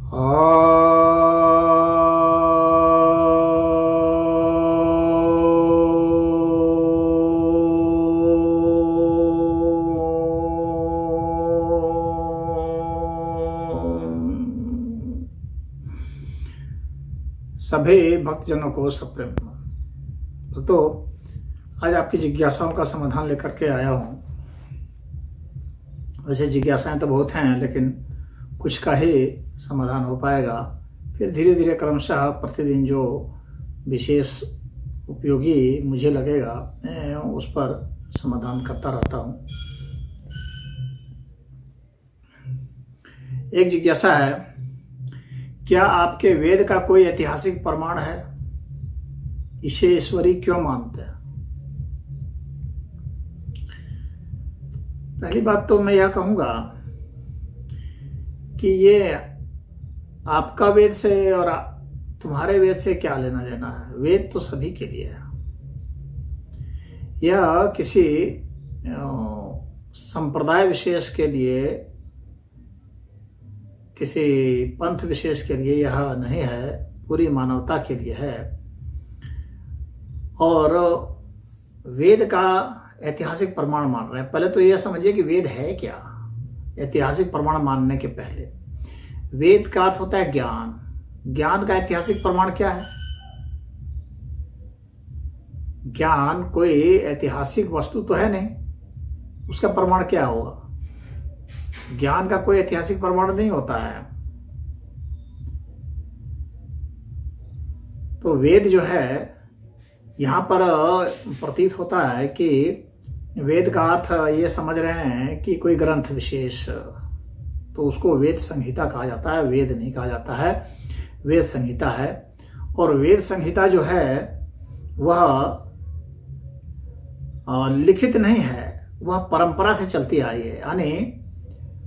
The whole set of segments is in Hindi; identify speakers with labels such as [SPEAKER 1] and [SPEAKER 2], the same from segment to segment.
[SPEAKER 1] सभी भक्तजनों को सप्रेम। भक्तों, आज आपकी जिज्ञासाओं का समाधान लेकर के आया हूँ। वैसे जिज्ञासाएं तो बहुत हैं, लेकिन कुछ का ही समाधान हो पाएगा। फिर धीरे धीरे क्रमशः प्रतिदिन जो विशेष उपयोगी मुझे लगेगा मैं उस पर समाधान करता रहता हूँ। एक जिज्ञासा है, क्या आपके वेद का कोई ऐतिहासिक प्रमाण है? इसे ईश्वरी क्यों मानते हैं? पहली बात तो मैं यह कहूँगा कि ये आपका वेद से और तुम्हारे वेद से क्या लेना देना है। वेद तो सभी के लिए है। यह किसी संप्रदाय विशेष के लिए, किसी पंथ विशेष के लिए यह नहीं है, पूरी मानवता के लिए है। और वेद का ऐतिहासिक प्रमाण मान रहे हैं। पहले तो यह समझिए कि वेद है क्या। ऐतिहासिक प्रमाण मानने के पहले वेद का अर्थ होता है ज्ञान। ज्ञान का ऐतिहासिक प्रमाण क्या है? ज्ञान कोई ऐतिहासिक वस्तु तो है नहीं, उसका प्रमाण क्या होगा? ज्ञान का कोई ऐतिहासिक प्रमाण नहीं होता है। तो वेद जो है, यहाँ पर प्रतीत होता है कि वेद का अर्थ ये समझ रहे हैं कि कोई ग्रंथ विशेष, तो उसको वेद संहिता कहा जाता है। वेद नहीं कहा जाता है, वेद संहिता है। और वेद संहिता जो है वह लिखित नहीं है, वह परंपरा से चलती आई है। यानी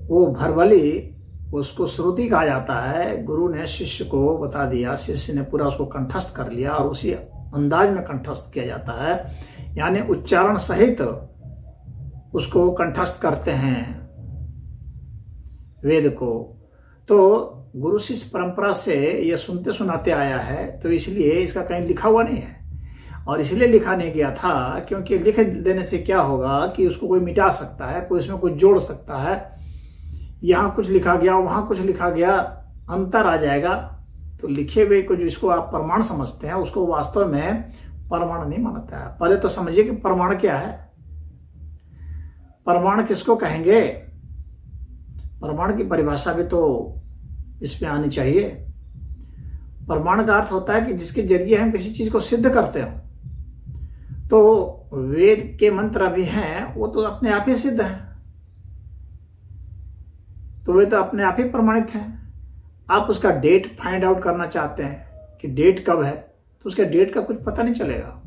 [SPEAKER 1] वो भरबली, उसको श्रुति कहा जाता है। गुरु ने शिष्य को बता दिया, शिष्य ने पूरा उसको कंठस्थ कर लिया और उसी अंदाज में कंठस्थ किया जाता है। यानी उच्चारण सहित उसको कंठस्थ करते हैं वेद को। तो गुरु शिष्य परंपरा से यह सुनते सुनाते आया है, तो इसलिए इसका कहीं लिखा हुआ नहीं है। और इसलिए लिखा नहीं गया था क्योंकि लिख देने से क्या होगा कि उसको कोई मिटा सकता है, कोई उसमें कुछ जोड़ सकता है। यहाँ कुछ लिखा गया, वहां कुछ लिखा गया, अंतर आ जाएगा। तो लिखे हुए को जिसको आप प्रमाण समझते हैं, उसको वास्तव में प्रमाण नहीं मानता है। पहले तो समझिए कि प्रमाण क्या है। प्रमाण किसको कहेंगे? प्रमाण की परिभाषा भी तो इसमें आनी चाहिए। प्रमाण का अर्थ होता है कि जिसके जरिए हम किसी चीज को सिद्ध करते हो। तो वेद के मंत्र भी हैं, वो तो अपने आप ही सिद्ध हैं, तो वे तो अपने आप ही प्रमाणित हैं। आप उसका डेट फाइंड आउट करना चाहते हैं कि डेट कब है, तो उसका डेट का कुछ पता नहीं चलेगा,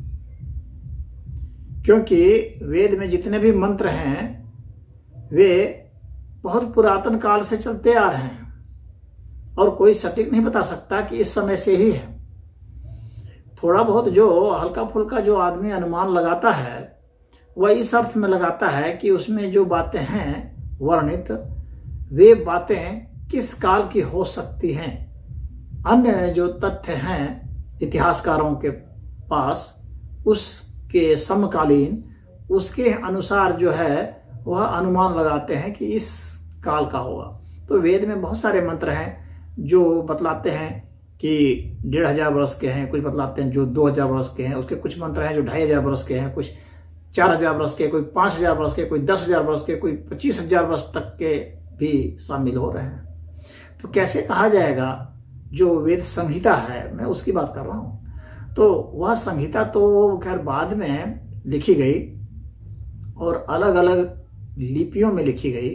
[SPEAKER 1] क्योंकि वेद में जितने भी मंत्र हैं वे बहुत पुरातन काल से चलते आ रहे हैं और कोई सटीक नहीं बता सकता कि इस समय से ही है। थोड़ा बहुत जो हल्का फुल्का जो आदमी अनुमान लगाता है, वह इस अर्थ में लगाता है कि उसमें जो बातें हैं वर्णित, वे बातें किस काल की हो सकती हैं। अन्य जो तथ्य हैं इतिहासकारों के पास, उसके समकालीन, उसके अनुसार जो है वह अनुमान लगाते हैं कि इस काल का होगा। तो वेद में बहुत सारे मंत्र हैं जो बतलाते हैं कि 1500 वर्ष के हैं, कुछ बतलाते हैं जो 2000 वर्ष के हैं। उसके कुछ मंत्र हैं जो 2500 वर्ष के हैं, कुछ 4000 वर्ष के, कोई 5000 वर्ष के, कोई 10,000 वर्ष के, कोई 25,000 वर्ष तक के भी शामिल हो रहे हैं। तो कैसे कहा जाएगा जो वेद संहिता है, मैं उसकी बात कर रहा हूं। तो वह संहिता तो खैर बाद में लिखी गई और अलग अलग लिपियों में लिखी गई।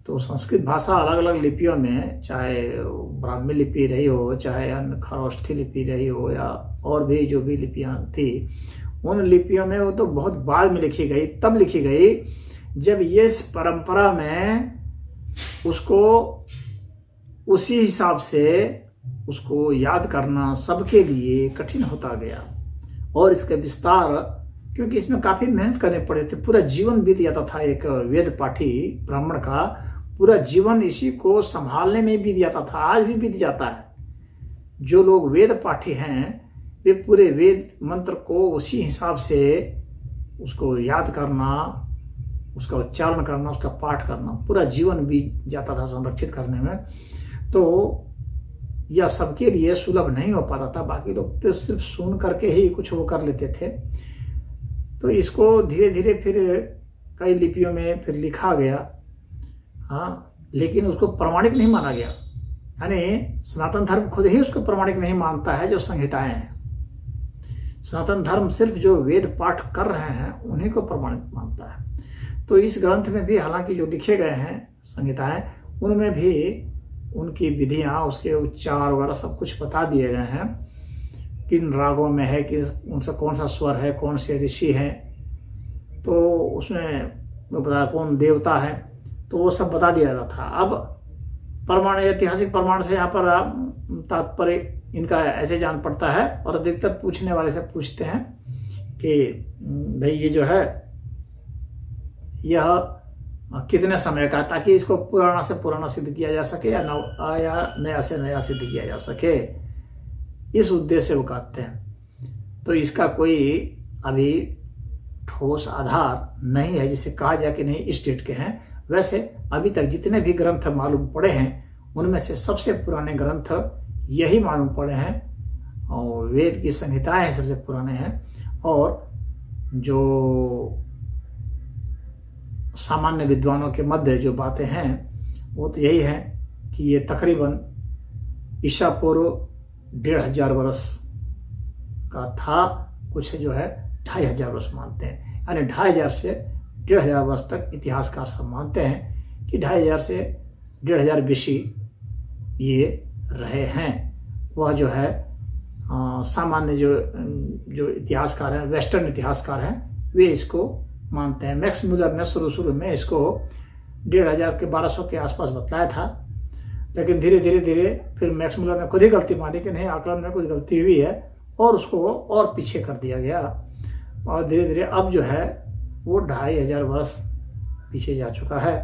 [SPEAKER 1] तो संस्कृत भाषा अलग अलग लिपियों में, चाहे ब्राह्मी लिपि रही हो, चाहे अन्य खरोष्ठी लिपि रही हो, या और भी जो भी लिपियां थी, उन लिपियों में वो तो बहुत बाद में लिखी गई। तब लिखी गई जब ये इस परंपरा में उसको उसी हिसाब से उसको याद करना सबके लिए कठिन होता गया। और इसका विस्तार, क्योंकि इसमें काफी मेहनत करने पड़े थे, पूरा जीवन बीत जाता था एक वेद पाठी ब्राह्मण का, पूरा जीवन इसी को संभालने में बीत जाता था, आज भी बीत जाता है। जो लोग वेद पाठी हैं वे पूरे वेद मंत्र को उसी हिसाब से उसको याद करना, उसका उच्चारण करना, उसका पाठ करना, पूरा जीवन बीत जाता था संरक्षित करने में। तो यह सबके लिए सुलभ नहीं हो पाता था, बाकी लोग तो सिर्फ सुन करके ही कुछ वो कर लेते थे। तो इसको धीरे धीरे फिर कई लिपियों में फिर लिखा गया, हाँ, लेकिन उसको प्रमाणिक नहीं माना गया। यानी सनातन धर्म खुद ही उसको प्रमाणिक नहीं मानता है। जो संहिताएं हैं, सनातन धर्म सिर्फ जो वेद पाठ कर रहे हैं उन्हीं को प्रमाणिक मानता है। तो इस ग्रंथ में भी हालांकि जो लिखे गए हैं संहिताएं, उनमें भी उनकी विधियां, उसके उच्चार वगैरह सब कुछ बता दिए गए हैं, किन रागों में है, कि उनसे कौन सा स्वर है, कौन से ऋषि हैं, तो उसमें बता कौन देवता है, तो वो सब बता दिया जाता था। अब प्रमाण, ऐतिहासिक प्रमाण से यहाँ पर तात्पर्य इनका ऐसे जान पड़ता है, और अधिकतर पूछने वाले से पूछते हैं कि भाई ये जो है यह कितने समय का, ताकि इसको पुराना से पुराना सिद्ध किया जा सके या नया से नया सिद्ध किया जा सके, इस उद्देश्य से वो कहते हैं। तो इसका कोई अभी ठोस आधार नहीं है जिसे कहा जाए कि नहीं इस डेट के हैं। वैसे अभी तक जितने भी ग्रंथ मालूम पड़े हैं उनमें से सबसे पुराने ग्रंथ यही मालूम पड़े हैं, और वेद की संहिताएं सबसे पुराने हैं। और जो सामान्य विद्वानों के मध्य जो बातें हैं वो तो यही है कि ये तकरीबन ईसा पूर्व 1500 वर्ष का था। कुछ जो है 2500 वर्ष मानते हैं, यानी 2500 से 1500 वर्ष तक इतिहासकार सब मानते हैं कि 2500 से 1500 बीसी ये रहे हैं। वह जो है सामान्य जो इतिहासकार हैं, वेस्टर्न इतिहासकार हैं, वे इसको मानते हैं। मैक्स मुलर ने शुरू में इसको 1500 के 1200 के आसपास बतलाया था, लेकिन धीरे धीरे फिर मैक्स मुलर ने खुद ही गलती मानी कि नहीं, आकलन में कुछ गलती हुई है, और उसको और पीछे कर दिया गया। और धीरे धीरे अब जो है वो 2500 वर्ष पीछे जा चुका है।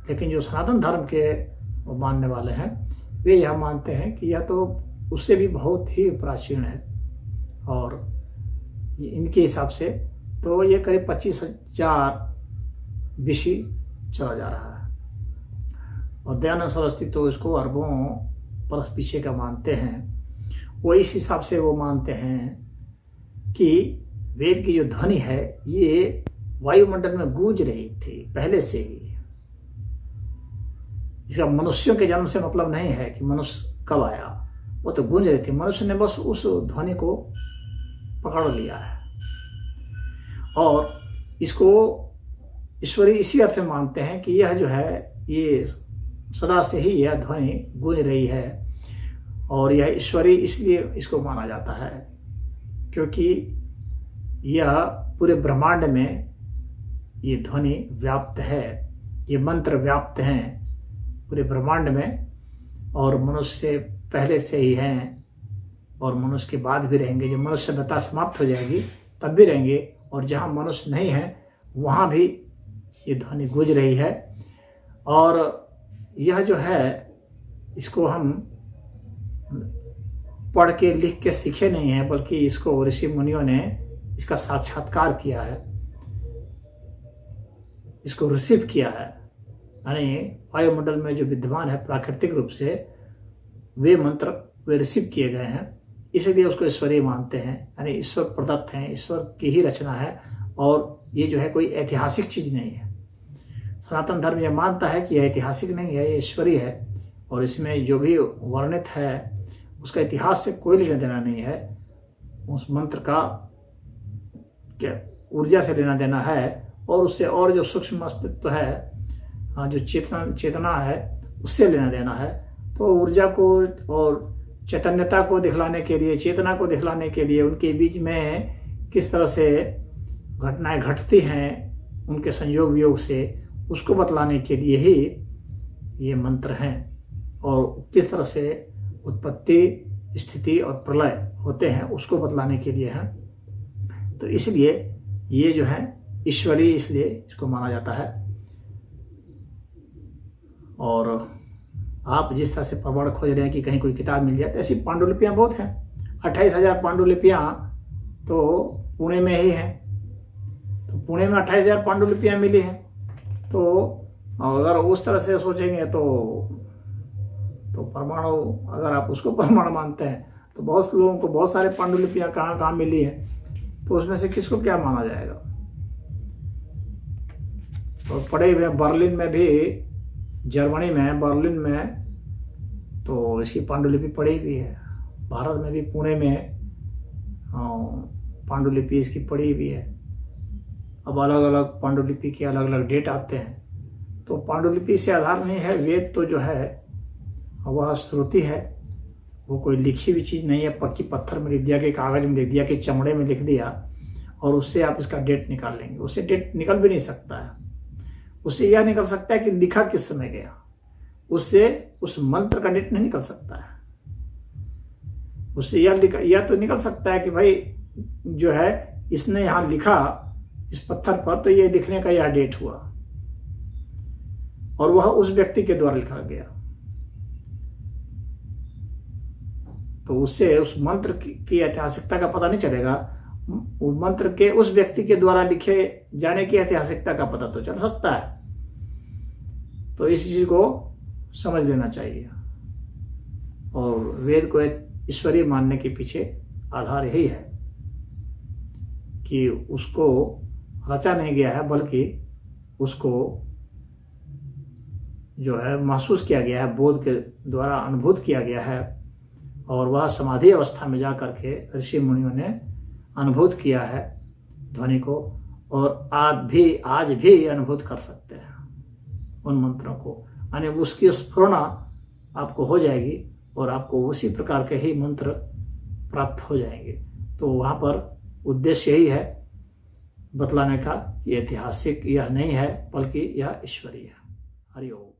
[SPEAKER 1] लेकिन जो सनातन धर्म के वो मानने वाले हैं वे यह मानते हैं कि यह तो उससे भी बहुत ही प्राचीन है, और इनके हिसाब से तो ये करीब 25,000 बीसी चला जा रहा है। और दयानंद सरस्वती तो इसको अरबों बरस पीछे का मानते हैं। वो इस हिसाब से वो मानते हैं कि वेद की जो ध्वनि है ये वायुमंडल में गूंज रही थी पहले से ही। इसका मनुष्यों के जन्म से मतलब नहीं है कि मनुष्य कब आया, वो तो गूंज रही थी, मनुष्य ने बस उस ध्वनि को पकड़ लिया है। और इसको ईश्वरी इसी अर्थ में मानते हैं कि यह जो है ये सदा से ही यह ध्वनि गूंज रही है, और यह ईश्वरी इसलिए इसको माना जाता है क्योंकि यह पूरे ब्रह्मांड में ये ध्वनि व्याप्त है, ये मंत्र व्याप्त हैं पूरे ब्रह्मांड में, और मनुष्य से पहले से ही हैं और मनुष्य के बाद भी रहेंगे। जब मनुष्य सभ्यता समाप्त हो जाएगी तब भी रहेंगे, और जहाँ मनुष्य नहीं है वहाँ भी ये ध्वनि गूंज रही है। और यह जो है इसको हम पढ़ के लिख के सीखे नहीं हैं, बल्कि इसको ऋषि मुनियों ने इसका साक्षात्कार किया है, इसको रिसीव किया है। यानी वायुमंडल में जो विद्यमान है प्राकृतिक रूप से वे मंत्र वे रिसीव किए गए हैं, इसलिए उसको ईश्वरीय मानते हैं। यानी ईश्वर प्रदत्त हैं, ईश्वर की ही रचना है, और ये जो है कोई ऐतिहासिक चीज नहीं है। सनातन धर्म यह मानता है कि यह ऐतिहासिक नहीं है, ये ईश्वरीय है, और इसमें जो भी वर्णित है उसका इतिहास से कोई लेना देना नहीं है। उस मंत्र का क्या ऊर्जा से लेना देना है, और उससे और जो सूक्ष्म अस्तित्व है, जो चेतना है, उससे लेना देना है। तो ऊर्जा को और चैतन्यता को दिखलाने के लिए, चेतना को दिखलाने के लिए, उनके बीच में किस तरह से घटनाएं घटती हैं उनके संयोग वियोग से, उसको बतलाने के लिए ही ये मंत्र हैं। और किस तरह से उत्पत्ति, स्थिति और प्रलय होते हैं उसको बतलाने के लिए हैं। तो इसलिए ये जो है ईश्वरीय, इसलिए इसको माना जाता है। और आप जिस तरह से प्रमाण खोज रहे हैं कि कहीं कोई किताब मिल जाए, तो ऐसी पांडुलिपियाँ बहुत हैं। 28,000 पांडुलिपियाँ तो पुणे में ही हैं। तो पुणे में 28,000 पांडुलिपियाँ मिली हैं। तो अगर उस तरह से सोचेंगे तो परमाणु, अगर आप उसको प्रमाण मानते हैं, तो बहुत लोगों को बहुत सारे पांडुलिपियाँ कहाँ कहाँ मिली है, तो उसमें से किसको क्या माना जाएगा। और पढ़े हुए बर्लिन में भी, जर्मनी में बर्लिन में तो इसकी पांडुलिपि पड़ी हुई है। भारत में भी पुणे में पांडुलिपि इसकी पड़ी हुई है। अब अलग अलग पांडुलिपि के अलग अलग डेट आते हैं। तो पांडुलिपि से आधार नहीं है। वेद तो जो है वह श्रुति है, वो कोई लिखी हुई चीज़ नहीं है। पक्की पत्थर में लिख दिया, कि कागज में लिख दिया, कि चमड़े में लिख दिया और उससे आप इसका डेट निकाल लेंगे। उससे डेट निकल भी नहीं सकता है। उससे यह निकल सकता है कि लिखा किस समय गया, उससे उस मंत्र का डेट नहीं निकल सकता है। उससे यह तो निकल सकता है कि भाई जो है इसने यहाँ लिखा इस पत्थर पर, तो ये लिखने का यह डेट हुआ और वह उस व्यक्ति के द्वारा लिखा गया। तो उससे उस मंत्र की ऐतिहासिकता का पता नहीं चलेगा। वो मंत्र के उस व्यक्ति के द्वारा लिखे जाने की ऐतिहासिकता का पता तो चल सकता है। तो इस चीज को समझ लेना चाहिए। और वेद को ईश्वरीय मानने के पीछे आधार यही है कि उसको रचा नहीं गया है, बल्कि उसको जो है महसूस किया गया है, बोध के द्वारा अनुभूत किया गया है। और वह समाधि अवस्था में जा करके ऋषि मुनियों ने अनुभूत किया है ध्वनि को। और आप भी आज भी अनुभूत कर सकते हैं उन मंत्रों को, यानी उसकी स्फुरणा आपको हो जाएगी और आपको उसी प्रकार के ही मंत्र प्राप्त हो जाएंगे। तो वहाँ पर उद्देश्य यही है बतलाने का कि ऐतिहासिक यह नहीं है, बल्कि यह ईश्वरीय है। हरि ओम।